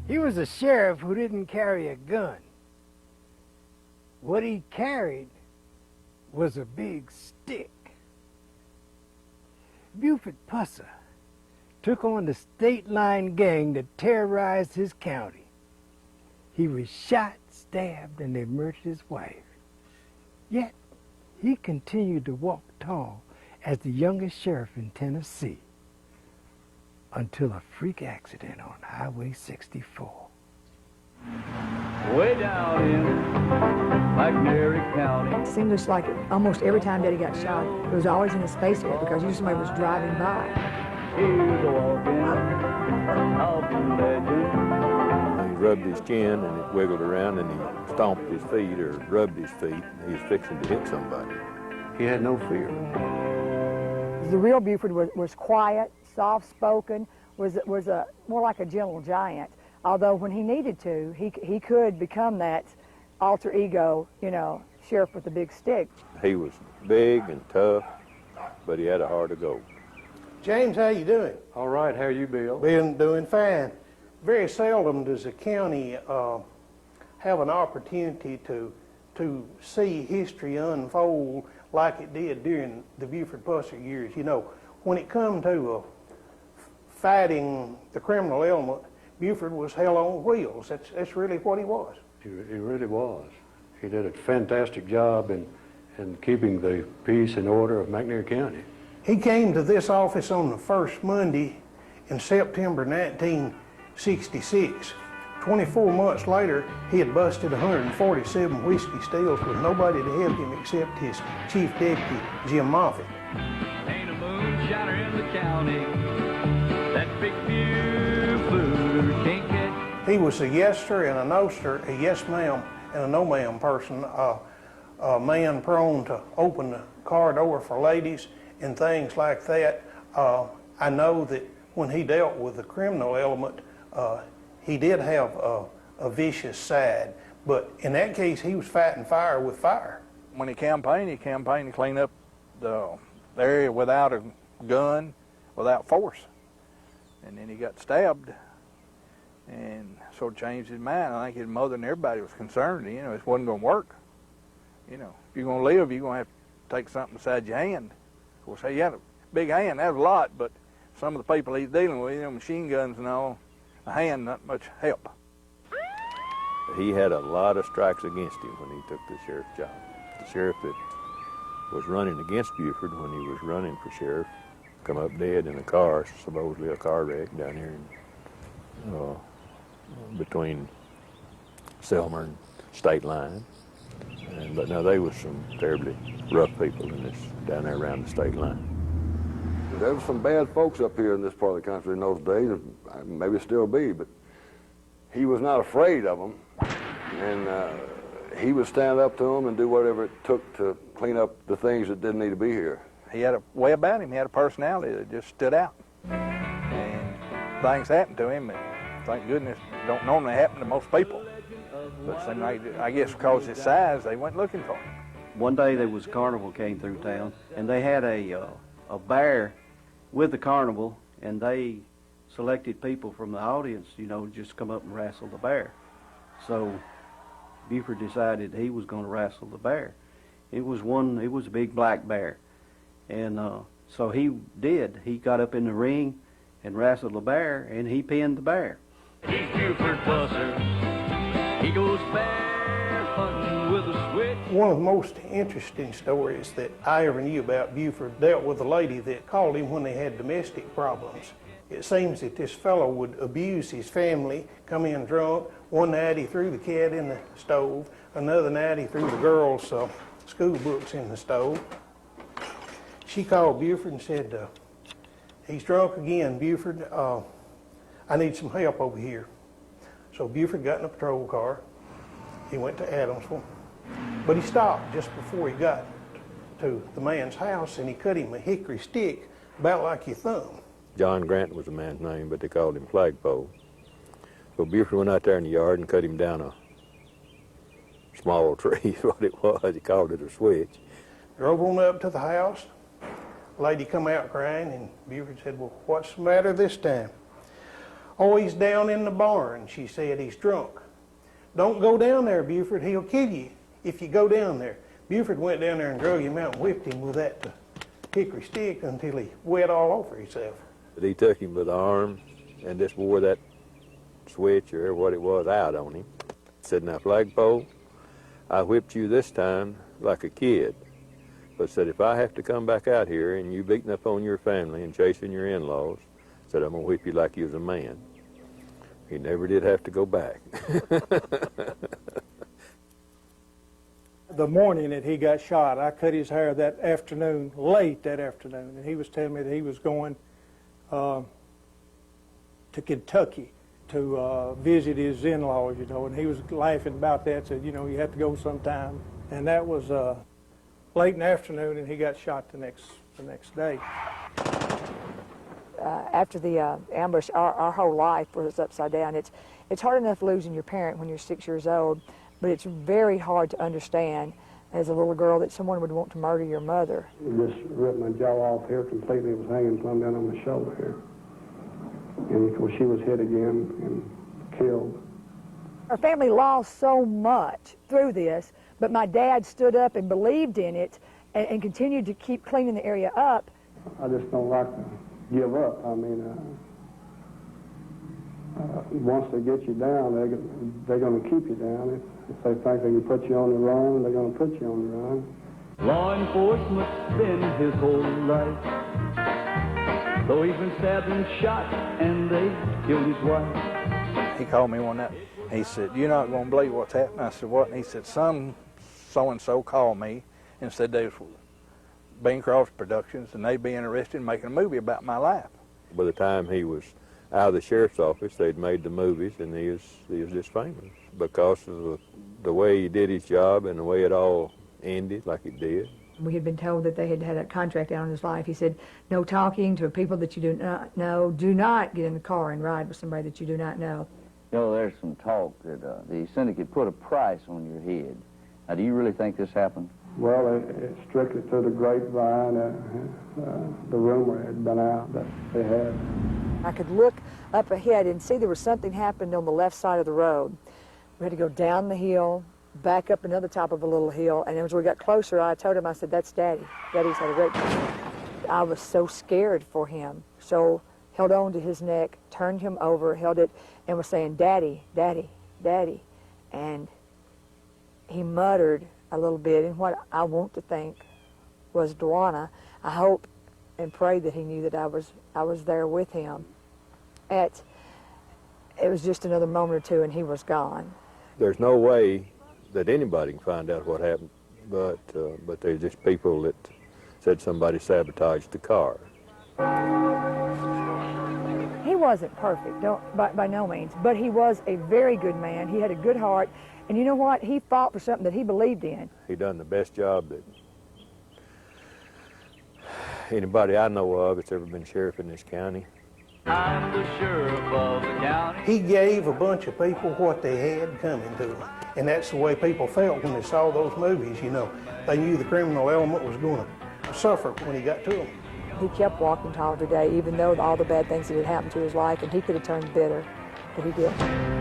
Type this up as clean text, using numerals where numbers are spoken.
He was a sheriff who didn't carry a gun. What he carried was a big stick. Buford Pusser took on the state line gang that terrorized his county. He was shot, stabbed, and they murdered his wife. Yet, he continued to walk tall as the youngest sheriff in Tennessee until a freak accident on Highway 64. Way down in McNairy County. It seemed just like almost every time Daddy got shot, it was always in a space area because usually somebody was driving by. He was a walking legend. He rubbed his chin and it wiggled around and he stomped his feet or rubbed his feet. He was fixing to hit somebody. He had no fear. The real Buford was quiet, soft-spoken, was more like a gentle giant. Although when he needed to, he could become that alter ego, you know, sheriff with the big stick. He was big and tough, but he had a heart of gold. James, how you doing? All right, how are you, Bill? Been doing fine. Very seldom does a county have an opportunity to see history unfold like it did during the Buford Pusser years. You know, when it come to fighting the criminal element, Buford was hell on wheels. That's really what he was. He really was. He did a fantastic job in keeping the peace and order of McNairy County. He came to this office on the first Monday in September 1966. 24 months later, he had busted 147 whiskey stills with nobody to help him except his chief deputy, Jim Moffitt. Ain't a moonshiner in the county. That big Buford can't get. He was a yes sir and a no sir, a yes ma'am and a no ma'am person, a man prone to open the car door for ladies and things like that. I know that when he dealt with the criminal element, he did have a vicious side, but in that case, he was fighting fire with fire. When he campaigned to clean up the area without a gun, without force. And then he got stabbed and sort of changed his mind. I think his mother and everybody was concerned, you know, it wasn't going to work. You know, if you're going to live, you're going to have to take something beside your hand. Of course, he had a big hand, that was a lot, but some of the people he's dealing with, you know, machine guns and all, a hand, not much help. He had a lot of strikes against him when he took the sheriff's job. The sheriff that was running against Buford when he was running for sheriff come up dead in a car, supposedly a car wreck down here in, between Selmer and State Line. But now they was some terribly rough people in this down there around the state line. There was some bad folks up here in this part of the country in those days, maybe still be, but he was not afraid of them, and he would stand up to them and do whatever it took to clean up the things that didn't need to be here. He had a way about him, he had a personality that just stood out. And things happened to him, and thank goodness, don't normally happen to most people. But it seemed like, I guess because of his size, they went looking for him. One day there was a carnival came through town, and they had a bear with the carnival, and they selected people from the audience, you know, just come up and wrestle the bear. So Buford decided he was going to wrestle the bear. It was a big black bear. And so he did. He got up in the ring and wrestled the bear, and he pinned the bear. He's Buford Pusser. He goes bear hunting with a switch. One of the most interesting stories that I ever knew about Buford dealt with a lady that called him when they had domestic problems. It seems that this fellow would abuse his family, come in drunk. One night he threw the cat in the stove. Another night he threw the girls' school books in the stove. She called Buford and said, he's drunk again, Buford. I need some help over here. So Buford got in a patrol car. He went to Adamsville. But he stopped just before he got to the man's house, and he cut him a hickory stick about like your thumb. John Grant was the man's name, but they called him Flagpole. So Buford went out there in the yard and cut him down a small tree is what it was. He called it a switch. Drove on up to the house. Lady come out crying, and Buford said, well, what's the matter this time? Oh, he's down in the barn, she said. He's drunk. Don't go down there, Buford. He'll kill you if you go down there. Buford went down there and drug him out and whipped him with that hickory stick until he wet all over himself. But he took him by the arm and just wore that switch or what it was out on him. Said, now, flagpole, I whipped you this time like a kid. But said, if I have to come back out here and you beating up on your family and chasing your in-laws, said, I'm going to whip you like you was a man. He never did have to go back. The morning that he got shot, I cut his hair that afternoon, late that afternoon, and he was telling me that he was going to Kentucky to visit his in-laws, you know, and he was laughing about that, said, you know, you have to go sometime. And that was late in the afternoon, and he got shot the next day. After the ambush, our whole life was upside down. It's hard enough losing your parent when you're 6 years old, but it's very hard to understand as a little girl that someone would want to murder your mother. It just ripped my jaw off here completely. It was hanging plumb down on my shoulder here. And of course she was hit again and killed. Our family lost so much through this, but my dad stood up and believed in it and continued to keep cleaning the area up. I just don't like to give up. I mean, once they get you down, they're going to keep you down. If they think they can put you on the run, they're going to put you on the run. Law enforcement's been his whole life, though he's been stabbed and shot, and they killed his wife. He called me one night. He said, you're not going to believe what's happening. I said, what? And he said, some so-and-so called me and said they was Bing Crosby Productions, and they'd be interested in making a movie about my life. By the time he was out of the sheriff's office, they'd made the movies, and he was just famous because of the way he did his job and the way it all ended like it did. We had been told that they had had a contract out on his life. He said, no talking to people that you do not know. Do not get in the car and ride with somebody that you do not know. You know, there's some talk that the syndicate put a price on your head. Now, do you really think this happened? Well, it's strictly through the grapevine. The rumor had been out that they had. I could look up ahead and see there was something happened on the left side of the road. We had to go down the hill, back up another top of a little hill, and as we got closer, I told him, I said, that's Daddy. Daddy's had a great time. I was so scared for him, so held on to his neck, turned him over, held it, and was saying, Daddy, Daddy, Daddy. And he muttered a little bit, and what I want to think was Dwana. I hope and pray that he knew that I was there with him. It was just another moment or two, and he was gone. There's no way that anybody can find out what happened, but there's just people that said somebody sabotaged the car. He wasn't perfect, by no means, but he was a very good man. He had a good heart, and you know what? He fought for something that he believed in. He done the best job that anybody I know of that's ever been sheriff in this county. I'm the sheriff of the county. He gave a bunch of people what they had coming to them, and that's the way people felt when they saw those movies, you know. They knew the criminal element was going to suffer when he got to them. He kept walking tall today, even though all the bad things that had happened to his life, and he could have turned bitter, but he didn't.